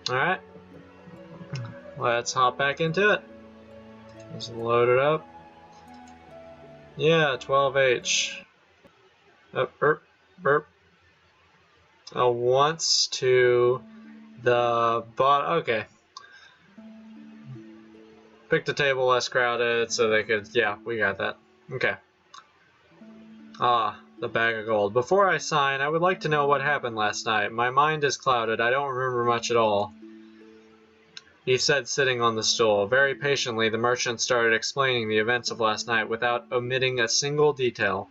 Alright. Let's hop back into it. Let's load it up. Yeah, 12H. Burp. Once to the bottom. Okay. Pick the table less crowded so they could. Yeah, we got that. Okay. Ah, the bag of gold. Before I sign, I would like to know what happened last night. My mind is clouded. I don't remember much at all. He said, sitting on the stool. Very patiently, the merchant started explaining the events of last night without omitting a single detail.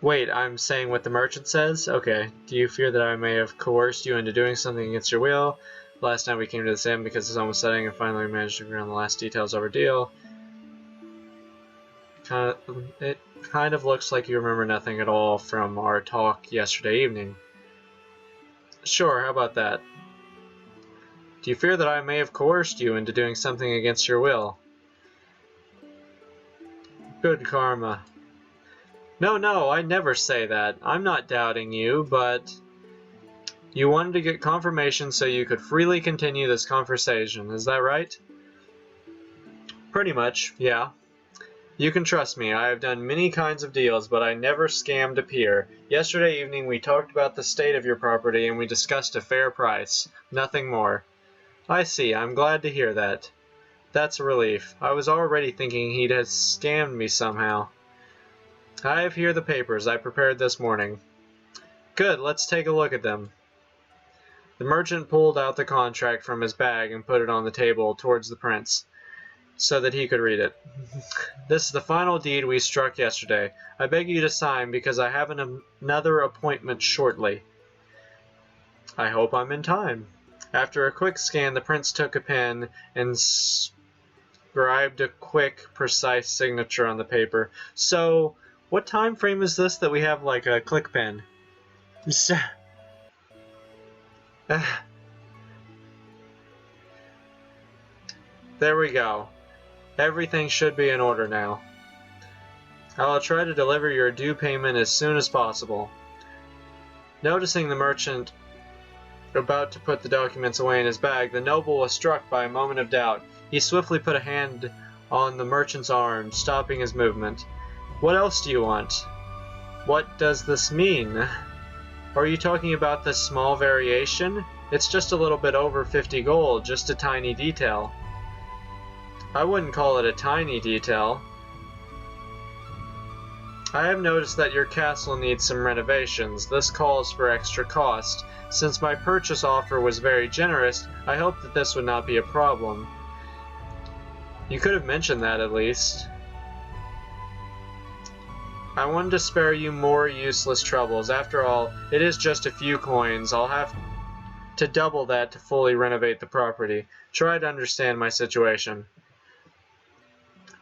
Wait, I'm saying what the merchant says? Okay. Do you fear that I may have coerced you into doing something against your will? Last night we came to this end because the sun was setting and finally we managed to agree on the last details of our deal. It kind of looks like you remember nothing at all from our talk yesterday evening. Sure, how about that? Do you fear that I may have coerced you into doing something against your will? Good karma. No, I never say that. I'm not doubting you, but you wanted to get confirmation so you could freely continue this conversation, is that right? Pretty much, yeah. You can trust me, I have done many kinds of deals, but I never scammed a peer. Yesterday evening we talked about the state of your property and we discussed a fair price. Nothing more. I see, I'm glad to hear that. That's a relief. I was already thinking he'd have scammed me somehow. I have here the papers I prepared this morning. Good, let's take a look at them. The merchant pulled out the contract from his bag and put it on the table towards the prince, so that he could read it. This is the final deed we struck yesterday. I beg you to sign because I have another appointment shortly. I hope I'm in time. After a quick scan, the prince took a pen and scribed a quick, precise signature on the paper. So, what time frame is this that we have like a click pen? There we go. Everything should be in order now. I will try to deliver your due payment as soon as possible. Noticing the merchant about to put the documents away in his bag, the noble was struck by a moment of doubt. He swiftly put a hand on the merchant's arm, stopping his movement. What else do you want? What does this mean? Are you talking about this small variation? It's just a little bit over 50 gold, just a tiny detail. I wouldn't call it a tiny detail. I have noticed that your castle needs some renovations. This calls for extra cost. Since my purchase offer was very generous, I hoped that this would not be a problem. You could have mentioned that at least. I wanted to spare you more useless troubles. After all, it is just a few coins. I'll have to double that to fully renovate the property. Try to understand my situation.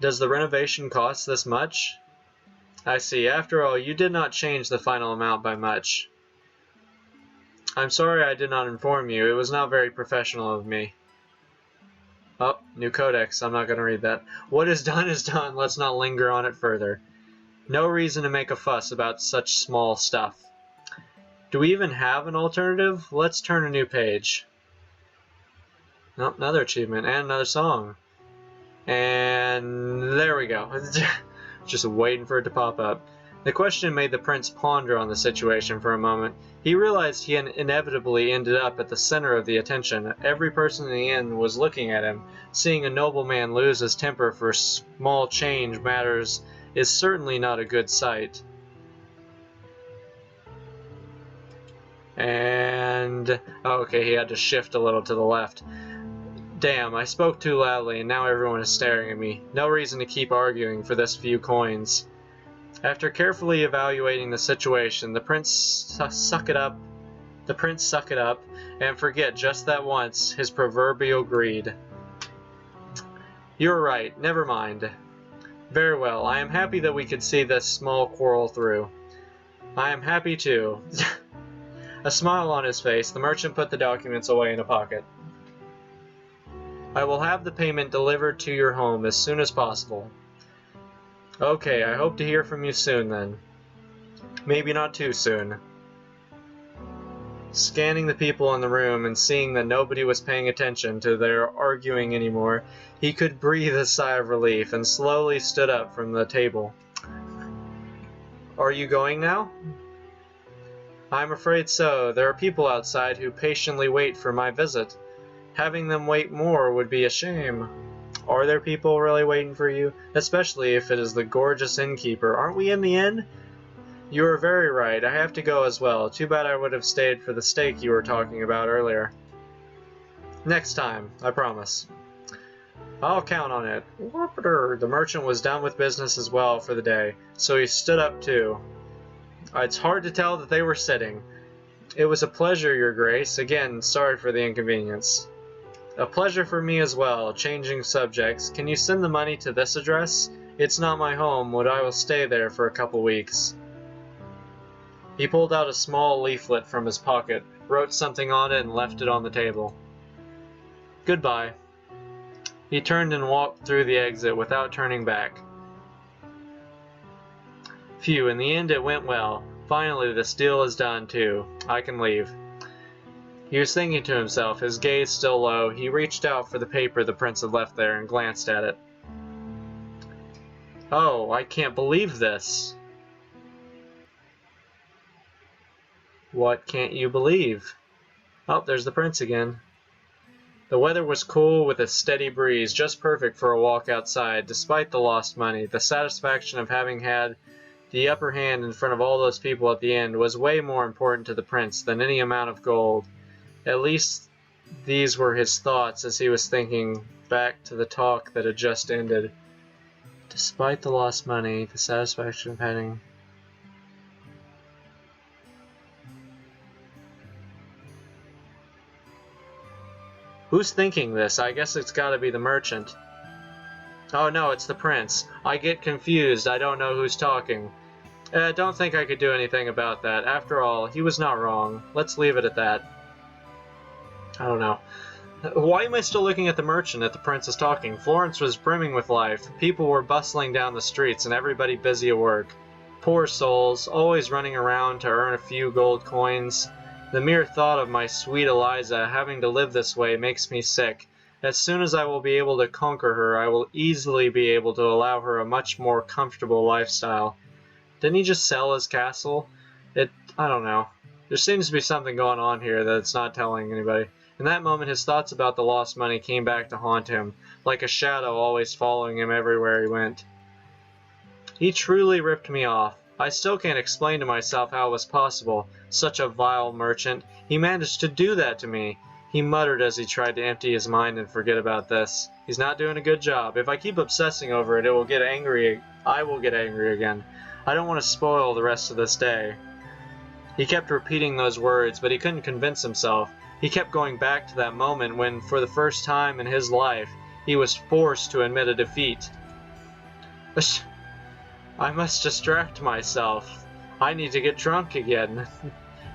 Does the renovation cost this much? I see. After all, you did not change the final amount by much. I'm sorry I did not inform you. It was not very professional of me. Oh, new codex. I'm not going to read that. What is done is done. Let's not linger on it further. No reason to make a fuss about such small stuff. Do we even have an alternative? Let's turn a new page. Nope, another achievement and another song. And there we go. Just waiting for it to pop up. The question made the prince ponder on the situation for a moment. He realized he had inevitably ended up at the center of the attention. Every person in the inn was looking at him. Seeing a nobleman lose his temper for small change matters is certainly not a good sight. And okay, he had to shift a little to the left. Damn, I spoke too loudly and now everyone is staring at me. No reason to keep arguing for this few coins. After carefully evaluating the situation, the prince suck it up and forget just that once his proverbial greed. You're right, never mind. Very well, I am happy that we could see this small quarrel through. I am happy too. A smile on his face, the merchant put the documents away in a pocket. I will have the payment delivered to your home as soon as possible. Okay, I hope to hear from you soon then. Maybe not too soon. Scanning the people in the room and seeing that nobody was paying attention to their arguing anymore, he could breathe a sigh of relief and slowly stood up from the table. "Are you going now?" "I'm afraid so. There are people outside who patiently wait for my visit. Having them wait more would be a shame." "Are there people really waiting for you? Especially if it is the gorgeous innkeeper. Aren't we in the inn?" "You are very right. I have to go as well. Too bad I would have stayed for the steak you were talking about earlier." "Next time, I promise." "I'll count on it." The merchant was done with business as well for the day, so he stood up too. It's hard to tell that they were sitting. "It was a pleasure, Your Grace. Again, sorry for the inconvenience." "A pleasure for me as well." Changing subjects, "Can you send the money to this address? It's not my home, but I will stay there for a couple weeks." He pulled out a small leaflet from his pocket, wrote something on it, and left it on the table. "Goodbye." He turned and walked through the exit without turning back. Phew, in the end it went well. Finally, this deal is done too. I can leave. He was thinking to himself, his gaze still low. He reached out for the paper the prince had left there and glanced at it. "Oh, I can't believe this." "What can't you believe?" "Oh, there's the prince again." The weather was cool with a steady breeze, just perfect for a walk outside. Despite the lost money, the satisfaction of having had the upper hand in front of all those people at the end was way more important to the prince than any amount of gold. At least these were his thoughts as he was thinking back to the talk that had just ended. Despite the lost money, the satisfaction of having... Who's thinking this? I guess it's gotta be the merchant. Oh no, it's the prince. I get confused. I don't know who's talking. Don't think I could do anything about that. After all, he was not wrong. Let's leave it at that. I don't know. Why am I still looking at the merchant if the prince is talking? Florence was brimming with life. People were bustling down the streets and everybody busy at work. Poor souls, always running around to earn a few gold coins. The mere thought of my sweet Elisa having to live this way makes me sick. As soon as I will be able to conquer her, I will easily be able to allow her a much more comfortable lifestyle. Didn't he just sell his castle? I don't know. There seems to be something going on here that it's not telling anybody. In that moment, his thoughts about the lost money came back to haunt him, like a shadow always following him everywhere he went. He truly ripped me off. I still can't explain to myself how it was possible. Such a vile merchant. He managed to do that to me. He muttered as he tried to empty his mind and forget about this. He's not doing a good job. If I keep obsessing over it, I will get angry again. I don't want to spoil the rest of this day. He kept repeating those words, but he couldn't convince himself. He kept going back to that moment when, for the first time in his life, he was forced to admit a defeat. I must distract myself. I need to get drunk again.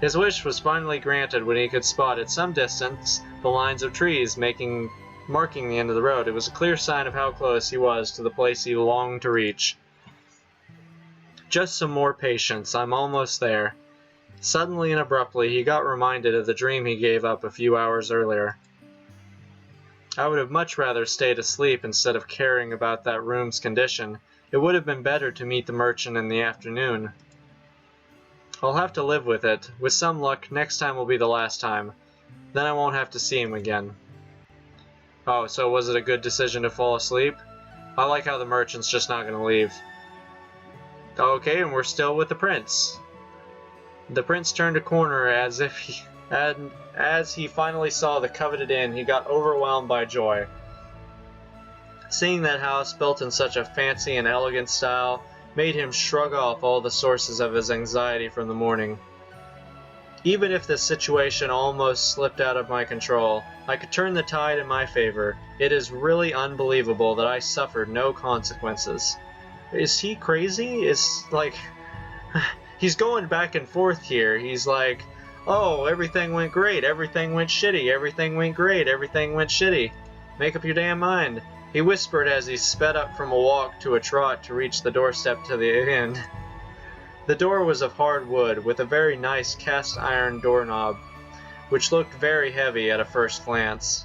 His wish was finally granted when he could spot at some distance the lines of trees marking the end of the road. It was a clear sign of how close he was to the place he longed to reach. Just some more patience. I'm almost there. Suddenly and abruptly, he got reminded of the dream he gave up a few hours earlier. I would have much rather stayed asleep instead of caring about that room's condition. It would have been better to meet the merchant in the afternoon. I'll have to live with it. With some luck, next time will be the last time. Then I won't have to see him again. Oh, so was it a good decision to fall asleep? I like how the merchant's just not going to leave. Okay, and we're still with the prince. The prince turned a corner as he finally saw the coveted inn, he got overwhelmed by joy. Seeing that house built in such a fancy and elegant style made him shrug off all the sources of his anxiety from the morning. Even if this situation almost slipped out of my control, I could turn the tide in my favor. It is really unbelievable that I suffered no consequences. Is he crazy? He's going back and forth here. He's like, oh, everything went great, everything went shitty, everything went great, everything went shitty. Make up your damn mind. He whispered as he sped up from a walk to a trot to reach the doorstep to the inn. The door was of hard wood, with a very nice cast-iron doorknob. which looked very heavy at a first glance.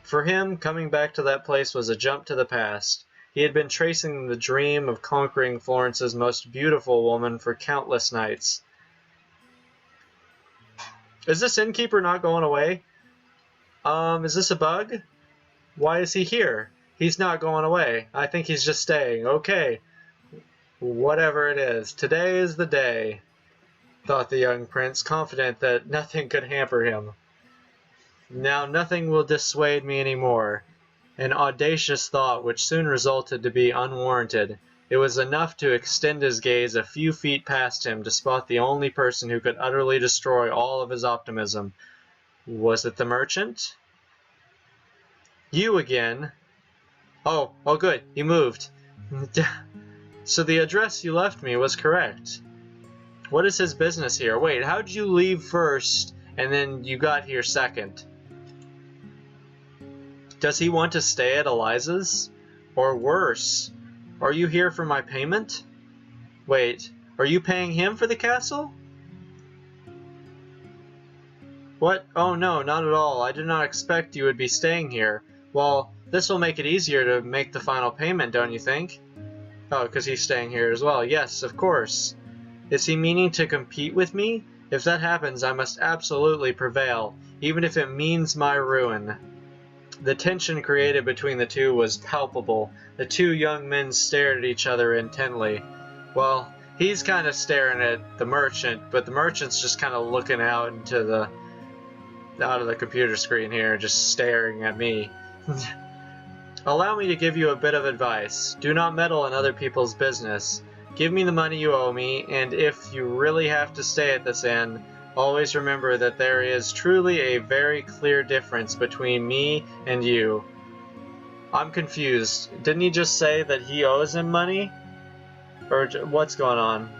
For him, coming back to that place was a jump to the past. He had been tracing the dream of conquering Florence's most beautiful woman for countless nights. Is this Inkeeper not going away? Is this a bug? Why is he here? He's not going away. I think he's just staying. Okay. Whatever it is, today is the day, thought the young prince, confident that nothing could hamper him. Now nothing will dissuade me any more. An audacious thought which soon resulted to be unwarranted. It was enough to extend his gaze a few feet past him to spot the only person who could utterly destroy all of his optimism. Was it the merchant? You again? Oh, good, you moved. So the address you left me was correct. What is his business here? Wait, how did you leave first and then you got here second? Does he want to stay at Elisa's? Or worse, are you here for my payment? Wait, are you paying him for the castle? What? Oh no, not at all. I did not expect you would be staying here. Well, this will make it easier to make the final payment, don't you think? Oh, because he's staying here as well. Yes, of course. Is he meaning to compete with me? If that happens, I must absolutely prevail, even if it means my ruin. The tension created between the two was palpable. The two young men stared at each other intently. Well, he's kind of staring at the merchant, but the merchant's just kind of looking out of the computer screen here, just staring at me. Allow me to give you a bit of advice. Do not meddle in other people's business. Give me the money you owe me, and if you really have to stay at this inn, always remember that there is truly a very clear difference between me and you. I'm confused. Didn't he just say that he owes him money? Or what's going on?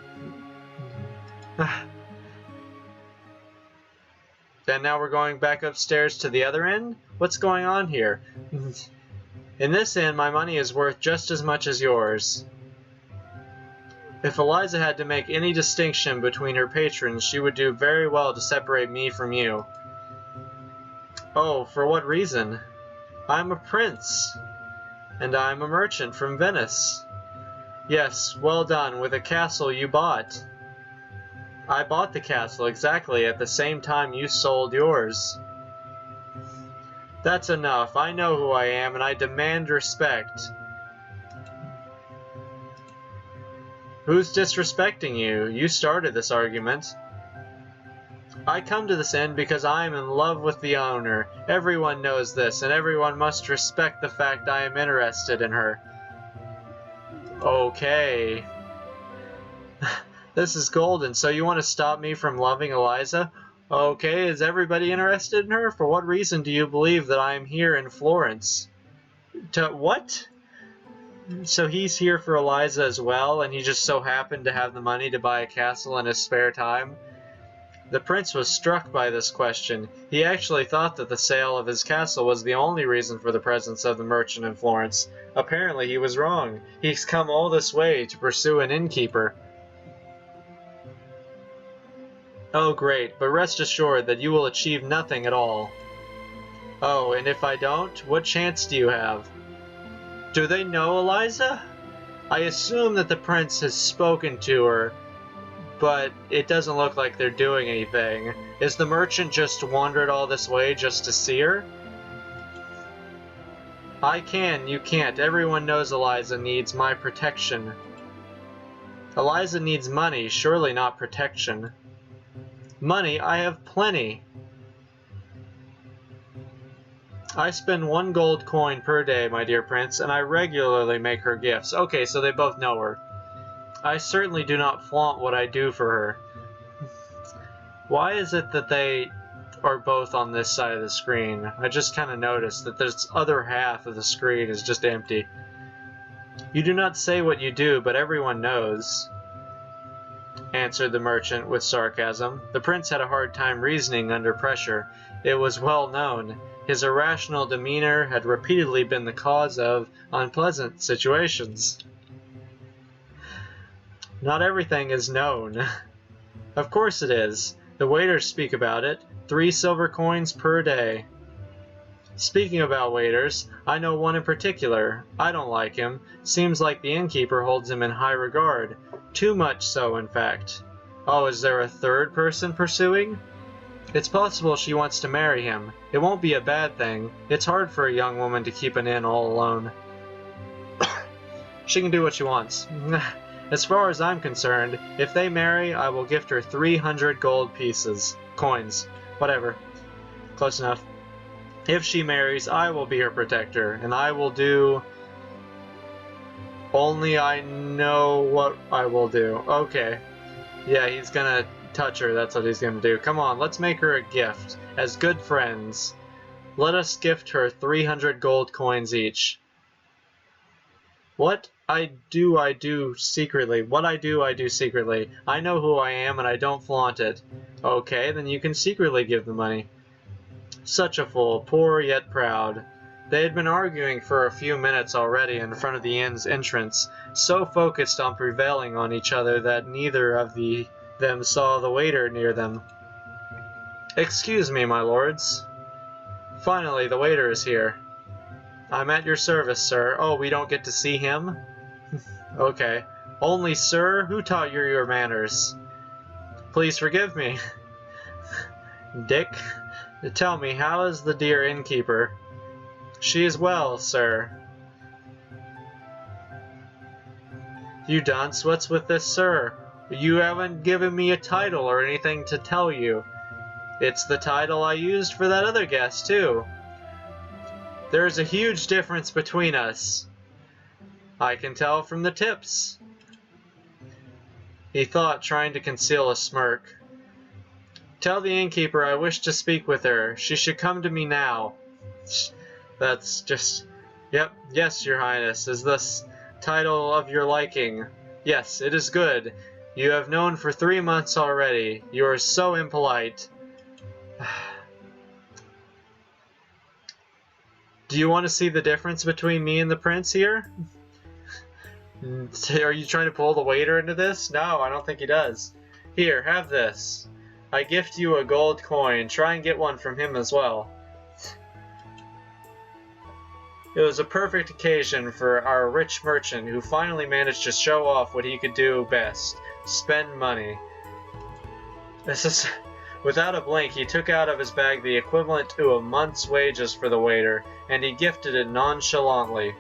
And now we're going back upstairs to the other inn? What's going on here? In this inn, my money is worth just as much as yours. If Elisa had to make any distinction between her patrons, she would do very well to separate me from you. Oh, for what reason? I'm a prince, and I'm a merchant from Venice. Yes, well done, with a castle you bought. I bought the castle exactly at the same time you sold yours. That's enough. I know who I am, and I demand respect. Who's disrespecting you? You started this argument. I come to this inn because I am in love with the owner. Everyone knows this, and everyone must respect the fact I am interested in her. Okay. This is golden. So you want to stop me from loving Elisa? Okay, is everybody interested in her? For what reason do you believe that I am here in Florence? What? So he's here for Elisa as well, and he just so happened to have the money to buy a castle in his spare time? The prince was struck by this question. He actually thought that the sale of his castle was the only reason for the presence of the merchant in Florence. Apparently he was wrong. He's come all this way to pursue an innkeeper. Oh great, but rest assured that you will achieve nothing at all. Oh, and if I don't, what chance do you have? Do they know Elisa? I assume that the prince has spoken to her, but it doesn't look like they're doing anything. Is the merchant just wandered all this way just to see her? I can, you can't. Everyone knows Elisa needs my protection. Elisa needs money, surely not protection. Money, I have plenty. I spend 1 gold coin per day, my dear prince, and I regularly make her gifts. Okay, so they both know her. I certainly do not flaunt what I do for her. Why is it that they are both on this side of the screen? I just kind of noticed that this other half of the screen is just empty. You do not say what you do, but everyone knows, answered the merchant with sarcasm. The prince had a hard time reasoning under pressure. It was well known. His irrational demeanor had repeatedly been the cause of unpleasant situations. Not everything is known. Of course it is. The waiters speak about it. 3 silver coins per day. Speaking about waiters, I know one in particular. I don't like him. Seems like the innkeeper holds him in high regard. Too much so, in fact. Oh, is there a third person pursuing? It's possible she wants to marry him. It won't be a bad thing. It's hard for a young woman to keep an inn all alone. She can do what she wants. As far as I'm concerned, if they marry, I will gift her 300 gold pieces. Coins. Whatever. Close enough. If she marries, I will be her protector, and I will do... Only I know what I will do. Okay. Yeah, he's gonna touch her, that's what he's gonna do. Come on, let's make her a gift. As good friends. Let us gift her 300 gold coins each. What I do secretly. What I do secretly. I know who I am and I don't flaunt it. Okay, then you can secretly give the money. Such a fool, poor yet proud. They had been arguing for a few minutes already in front of the inn's entrance, so focused on prevailing on each other that neither of them saw the waiter near them. Excuse me, my lords. Finally, the waiter is here. I'm at your service, sir. Oh, we don't get to see him? Okay. Only, sir? Who taught you your manners? Please forgive me. Dick, tell me, how is the dear innkeeper? She is well, sir. You dunce, what's with this, sir? You haven't given me a title or anything to tell you. It's the title I used for that other guest, too. There's a huge difference between us. I can tell from the tips. He thought, trying to conceal a smirk. Tell the innkeeper I wish to speak with her. She should come to me now. That's just... Yep, yes, your highness. Is this title of your liking? Yes, it is good. You have known for 3 months already. You are so impolite. Do you want to see the difference between me and the prince here? Are you trying to pull the waiter into this? No, I don't think he does. Here, have this. I gift you a gold coin. Try and get one from him as well. It was a perfect occasion for our rich merchant who finally managed to show off what he could do best. Spend money. Without a blink, he took out of his bag the equivalent to a month's wages for the waiter, and he gifted it nonchalantly.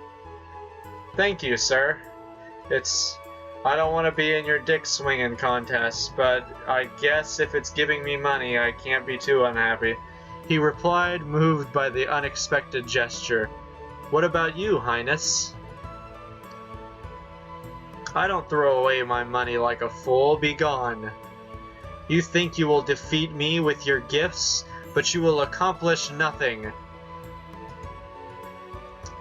Thank you, sir. I don't want to be in your dick swinging contest, but I guess if it's giving me money, I can't be too unhappy. He replied, moved by the unexpected gesture. What about you, Highness? I don't throw away my money like a fool. Be gone. You think you will defeat me with your gifts, but you will accomplish nothing.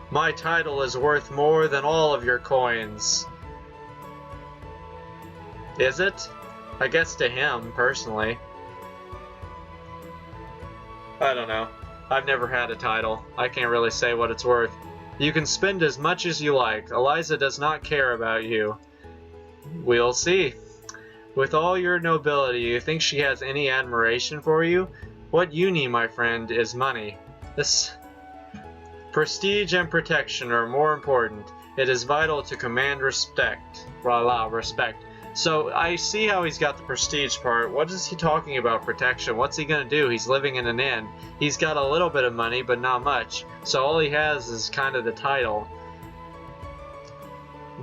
My title is worth more than all of your coins. Is it? I guess to him, personally. I don't know. I've never had a title. I can't really say what it's worth. You can spend as much as you like. Elisa does not care about you. We'll see. With all your nobility, you think she has any admiration for you? What you need, my friend, is money. This prestige and protection are more important. It is vital to command respect. Voila, respect. So, I see how he's got the prestige part. What is he talking about protection? What's he gonna do? He's living in an inn. He's got a little bit of money, but not much. So all he has is kind of the title.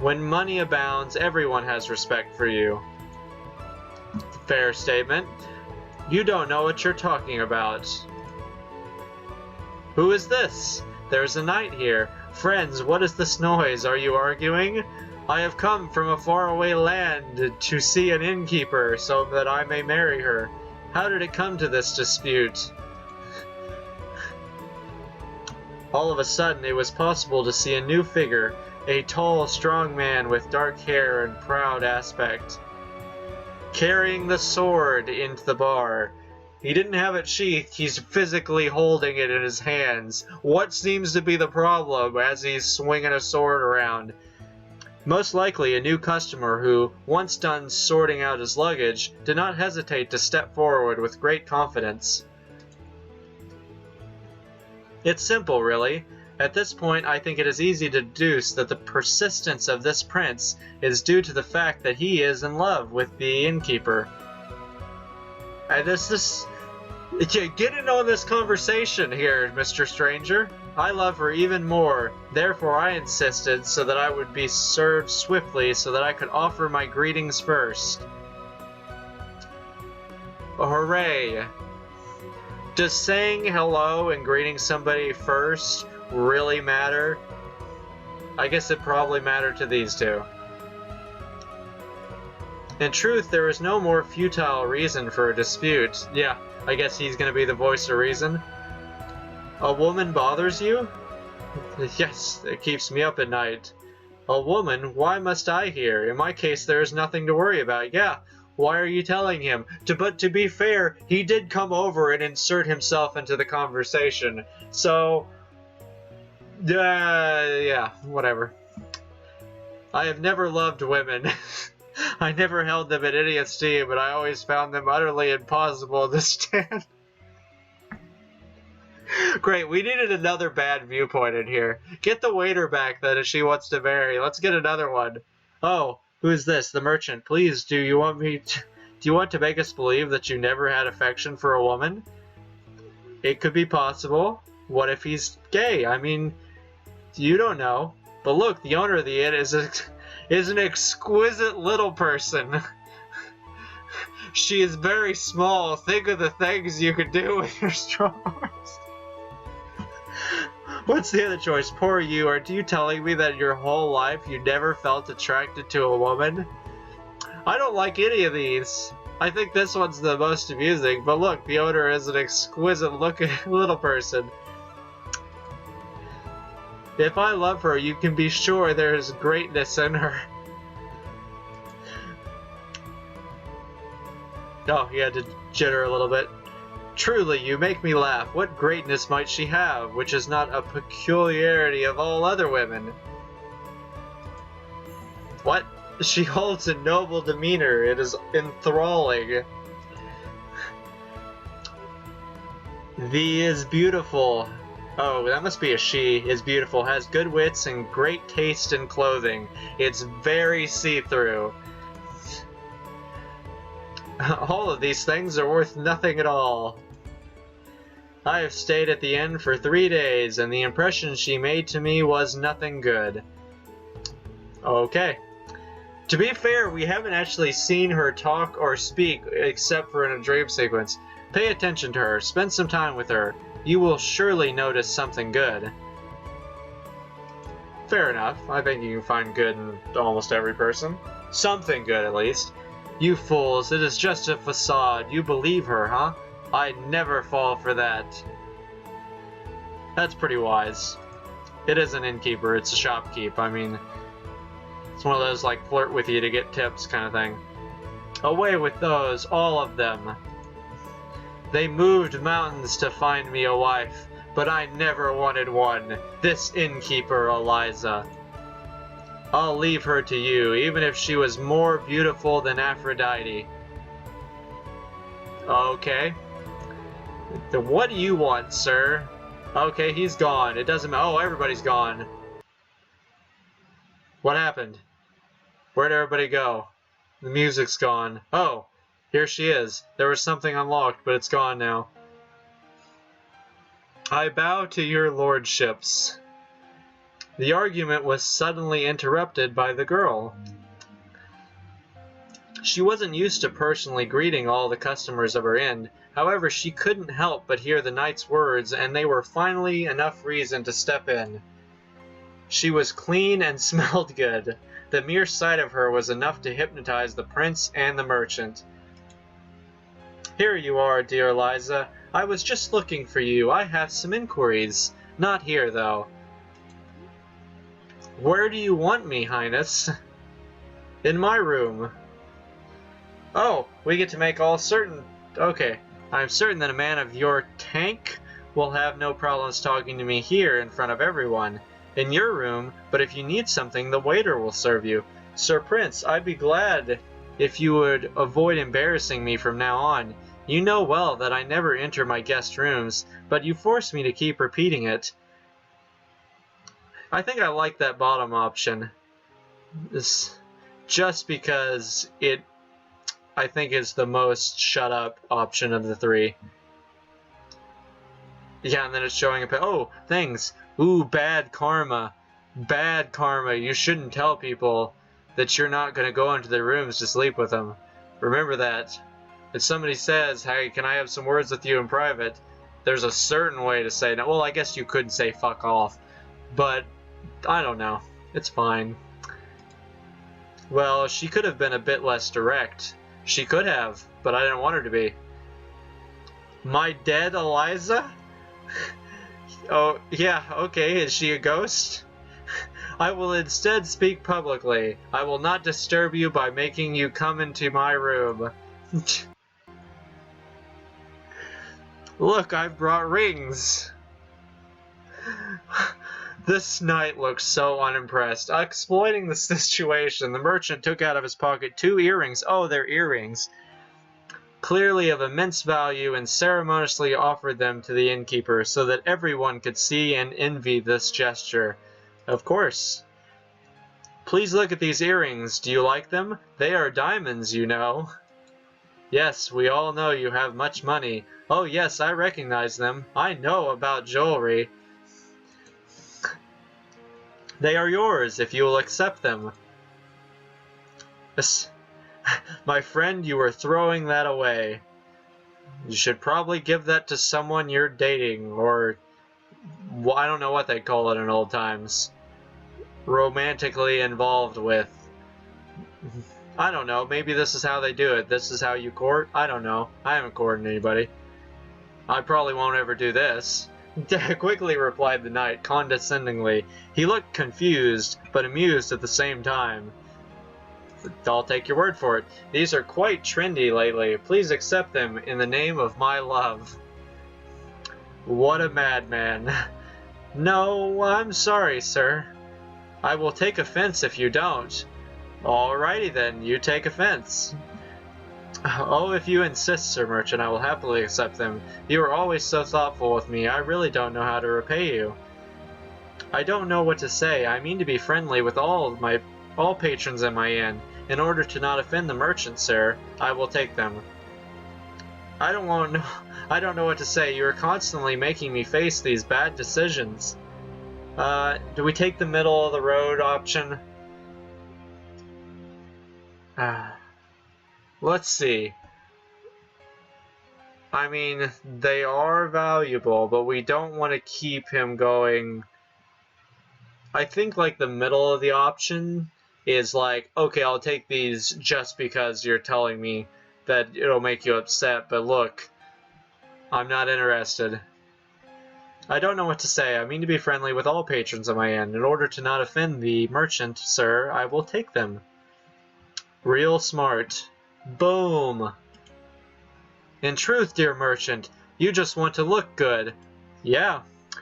When money abounds, everyone has respect for you. Fair statement. You don't know what you're talking about. Who is this? There's a knight here. Friends, what is this noise? Are you arguing? I have come from a faraway land to see an innkeeper so that I may marry her. How did it come to this dispute? All of a sudden, it was possible to see a new figure, a tall, strong man with dark hair and proud aspect, carrying the sword into the bar. He didn't have it sheathed, he's physically holding it in his hands. What seems to be the problem as he's swinging a sword around? Most likely a new customer who, once done sorting out his luggage, did not hesitate to step forward with great confidence. It's simple, really. At this point, I think it is easy to deduce that the persistence of this prince is due to the fact that he is in love with the innkeeper. Get in on this conversation here, Mr. Stranger. I love her even more. Therefore, I insisted so that I would be served swiftly so that I could offer my greetings first. Hooray! Does saying hello and greeting somebody first really matter? I guess it probably mattered to these two. In truth, there is no more futile reason for a dispute. Yeah, I guess he's gonna be the voice of reason. A woman bothers you? Yes, it keeps me up at night. A woman? Why must I hear? In my case, there is nothing to worry about. Yeah, why are you telling him? But to be fair, he did come over and insert himself into the conversation. So, yeah, whatever. I have never loved women. I never held them in any esteem, but I always found them utterly impossible to stand. Great, we needed another bad viewpoint in here. Get the waiter back then if she wants to marry. Let's get another one. Oh, who's this? The merchant. Please, do you want to make us believe that you never had affection for a woman? It could be possible. What if he's gay? I mean, you don't know. But look, the owner of the inn is an exquisite little person. She is very small. Think of the things you could do with your strong arms. What's the other choice? Poor you. Are you telling me that your whole life you never felt attracted to a woman? I don't like any of these. I think this one's the most amusing. But look, the owner is an exquisite looking little person. If I love her, you can be sure there is greatness in her. Oh, he had to jitter a little bit. Truly, you make me laugh. What greatness might she have, which is not a peculiarity of all other women? What? She holds a noble demeanor. It is enthralling. Thee is beautiful. Oh, that must be a she. Is beautiful, has good wits, and great taste in clothing. It's very see-through. All of these things are worth nothing at all. I have stayed at the inn for 3 days, and the impression she made to me was nothing good. Okay. To be fair, we haven't actually seen her talk or speak, except for in a dream sequence. Pay attention to her. Spend some time with her. You will surely notice something good. Fair enough. I think you can find good in almost every person. Something good, at least. You fools, it is just a facade. You believe her, huh? I'd never fall for that. That's pretty wise. It is an innkeeper, it's a shopkeep. I mean, it's one of those, like, flirt with you to get tips kind of thing. Away with those, all of them. They moved mountains to find me a wife, but I never wanted one. This innkeeper, Elisa. I'll leave her to you, even if she was more beautiful than Aphrodite. Okay. Then what do you want, sir? Okay, he's gone. It doesn't matter. Oh, everybody's gone. What happened? Where'd everybody go? The music's gone. Oh, here she is. There was something unlocked, but it's gone now. I bow to your lordships. The argument was suddenly interrupted by the girl. She wasn't used to personally greeting all the customers of her inn. However, she couldn't help but hear the knight's words, and they were finally enough reason to step in. She was clean and smelled good. The mere sight of her was enough to hypnotize the prince and the merchant. Here you are, dear Elisa. I was just looking for you. I have some inquiries. Not here, though. Where do you want me, Highness? In my room. Oh, we get to make all certain... Okay, I'm certain that a man of your tank will have no problems talking to me here in front of everyone. In your room, but if you need something, the waiter will serve you. Sir Prince, I'd be glad if you would avoid embarrassing me from now on. You know well that I never enter my guest rooms, but you force me to keep repeating it. I think I like that bottom option. Just because it, I think, is the most shut up option of the three. Yeah, and then it's showing up. Oh, things. Ooh, bad karma. Bad karma. You shouldn't tell people that you're not going to go into their rooms to sleep with them. Remember that. If somebody says, hey, can I have some words with you in private, there's a certain way to say no. Well, I guess you could say fuck off, but I don't know. It's fine. Well, she could have been a bit less direct. She could have, but I didn't want her to be. My dead Elisa? Oh, yeah, okay, is she a ghost? I will instead speak publicly. I will not disturb you by making you come into my room. Look, I've brought rings. This knight looks so unimpressed. Exploiting the situation, the merchant took out of his pocket 2 earrings. Oh, they're earrings. Clearly of immense value, and ceremoniously offered them to the innkeeper so that everyone could see and envy this gesture. Of course. Please look at these earrings. Do you like them? They are diamonds, you know. Yes, we all know you have much money. Oh yes, I recognize them. I know about jewelry. They are yours if you will accept them. My friend, you are throwing that away. You should probably give that to someone you're dating, or well, I don't know what they call it in old times. Romantically involved with. I don't know, maybe this is how they do it. This is how you court? I don't know. I haven't courted anybody. I probably won't ever do this. Quickly replied the knight, condescendingly. He looked confused, but amused at the same time. I'll take your word for it. These are quite trendy lately. Please accept them in the name of my love. What a madman. No, I'm sorry, sir. I will take offense if you don't. Alrighty then, you take offense. Oh, if you insist, Sir Merchant, I will happily accept them. You are always so thoughtful with me, I really don't know how to repay you. I don't know what to say. I mean to be friendly with all patrons in my inn. In order to not offend the merchant, sir, I will take them. I don't know what to say. You are constantly making me face these bad decisions. Do we take the middle of the road option? Let's see. I mean, they are valuable, but we don't want to keep him going. I think like the middle of the option is like, okay, I'll take these just because you're telling me that it'll make you upset, but look, I'm not interested. I don't know what to say. I mean to be friendly with all patrons of my inn. In order to not offend the merchant, sir, I will take them. Real smart. Boom! In truth, dear merchant, you just want to look good. Yeah,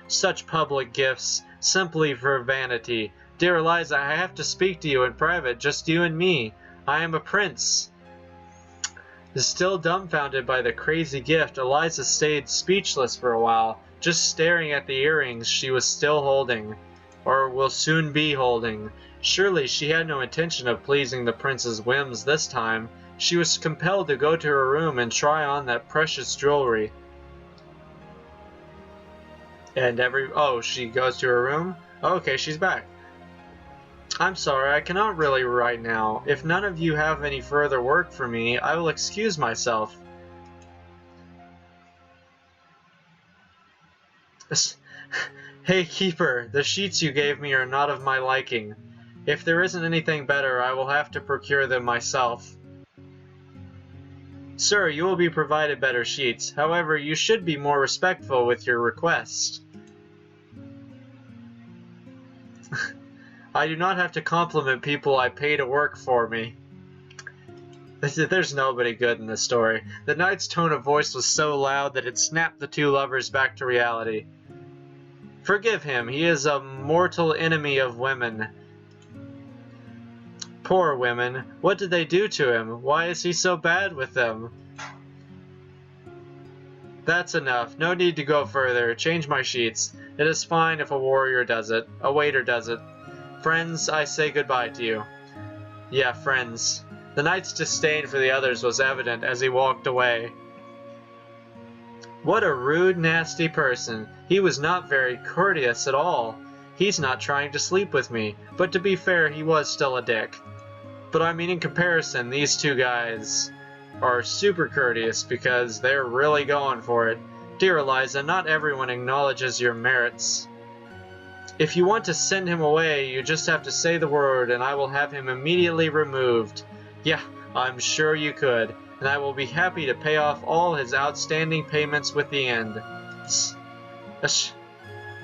such public gifts, simply for vanity. Dear Eliza, I have to speak to you in private, just you and me. I am a prince. Still dumbfounded by the crazy gift, Eliza stayed speechless for a while, just staring at the earrings she was still holding, or will soon be holding. Surely she had no intention of pleasing the prince's whims this time. She was compelled to go to her room and try on that precious jewelry. And oh, she goes to her room? Okay, she's back. I'm sorry, I cannot really right now. If none of you have any further work for me, I will excuse myself. Hey, Keeper, the sheets you gave me are not of my liking. If there isn't anything better, I will have to procure them myself. Sir, you will be provided better sheets. However, you should be more respectful with your request. I do not have to compliment people I pay to work for me. There's nobody good in this story. The knight's tone of voice was so loud that it snapped the two lovers back to reality. Forgive him, he is a mortal enemy of women. Poor women. What did they do to him? Why is he so bad with them? That's enough. No need to go further. Change my sheets. It is fine if a warrior does it. A waiter does it. Friends, I say goodbye to you. Yeah, friends. The knight's disdain for the others was evident as he walked away. What a rude, nasty person. He was not very courteous at all. He's not trying to sleep with me, but to be fair, he was still a dick. But I mean, in comparison, these two guys are super courteous because they're really going for it. Dear Eliza, not everyone acknowledges your merits. If you want to send him away, you just have to say the word and I will have him immediately removed. Yeah, I'm sure you could, and I will be happy to pay off all his outstanding payments with the end.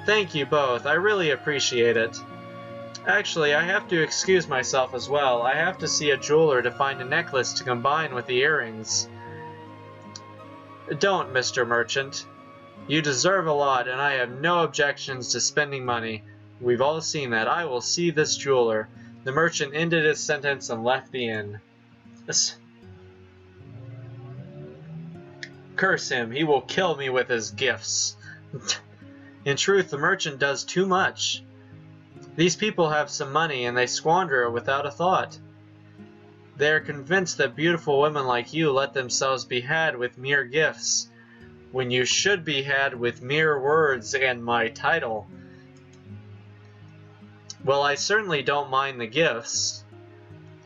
Thank you both, I really appreciate it. Actually, I have to excuse myself as well. I have to see a jeweler to find a necklace to combine with the earrings. Don't, Mr. Merchant. You deserve a lot, and I have no objections to spending money. We've all seen that. I will see this jeweler. The merchant ended his sentence and left the inn. Curse him. He will kill me with his gifts. In truth, the merchant does too much. These people have some money and they squander it without a thought. They are convinced that beautiful women like you let themselves be had with mere gifts, when you should be had with mere words and my title. Well, I certainly don't mind the gifts.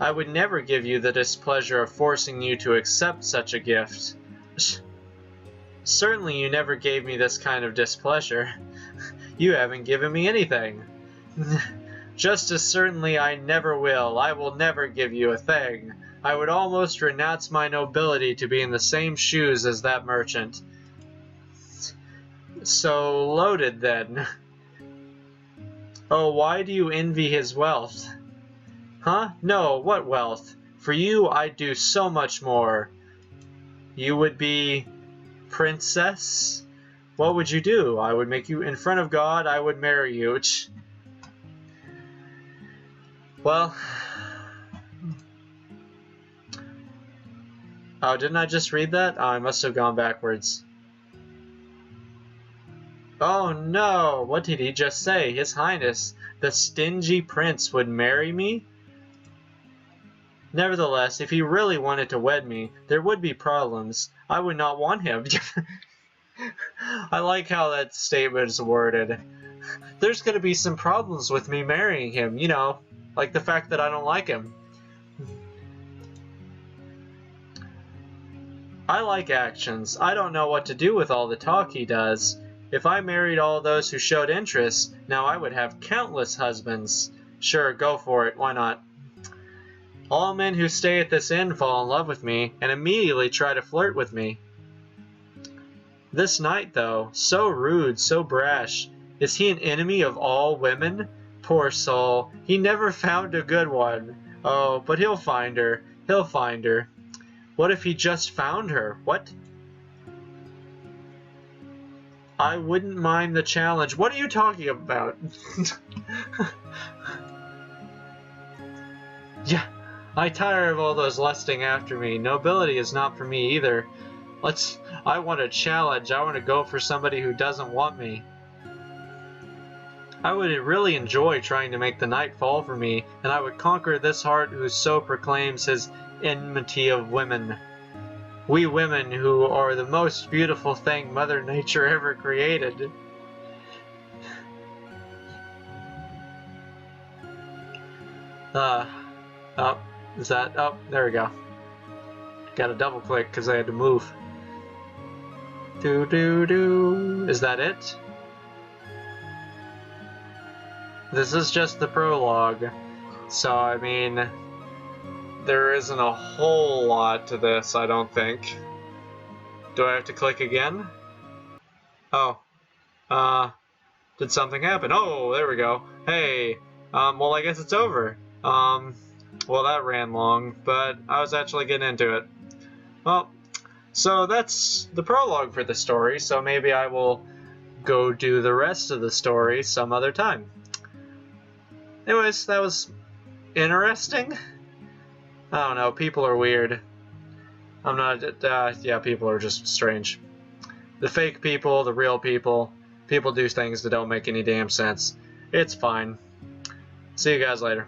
I would never give you the displeasure of forcing you to accept such a gift. Certainly you never gave me this kind of displeasure. You haven't given me anything. Just as certainly I never will. I will never give you a thing. I would almost renounce my nobility to be in the same shoes as that merchant. So loaded then. Oh, why do you envy his wealth? Huh? No, what wealth? For you I'd do so much more. You would be... princess? What would you do? I would make you... in front of God, I would marry you. Well... oh, didn't I just read that? Oh, I must have gone backwards. Oh no! What did he just say? His Highness, the stingy prince, would marry me? Nevertheless, if he really wanted to wed me, there would be problems. I would not want him. I like how that statement is worded. There's going to be some problems with me marrying him, you know, like the fact that I don't like him. I like actions. I don't know what to do with all the talk he does. If I married all those who showed interest, now I would have countless husbands. Sure, go for it, why not? All men who stay at this inn fall in love with me and immediately try to flirt with me. This knight, though, so rude, so brash, is he an enemy of all women? Poor soul, he never found a good one. Oh, but he'll find her, he'll find her. What if he just found her? What? I wouldn't mind the challenge. What are you talking about? Yeah, I tire of all those lusting after me. Nobility is not for me either. I want a challenge. I want to go for somebody who doesn't want me. I would really enjoy trying to make the knight fall for me, and I would conquer this heart who so proclaims his enmity of women. We women who are the most beautiful thing Mother Nature ever created. Oh, is that, oh, there we go. Got a double click because I had to move. Is that it? This is just the prologue, so I mean, there isn't a whole lot to this, I don't think. Do I have to click again? Oh, did something happen? Oh, there we go. Hey, well, I guess it's over. Well, that ran long, but I was actually getting into it. Well, so that's the prologue for the story, so maybe I will go do the rest of the story some other time. Anyways, that was interesting. I don't know, people are weird. I'm not, yeah, people are just strange. The fake people, the real people. People do things that don't make any damn sense. It's fine. See you guys later.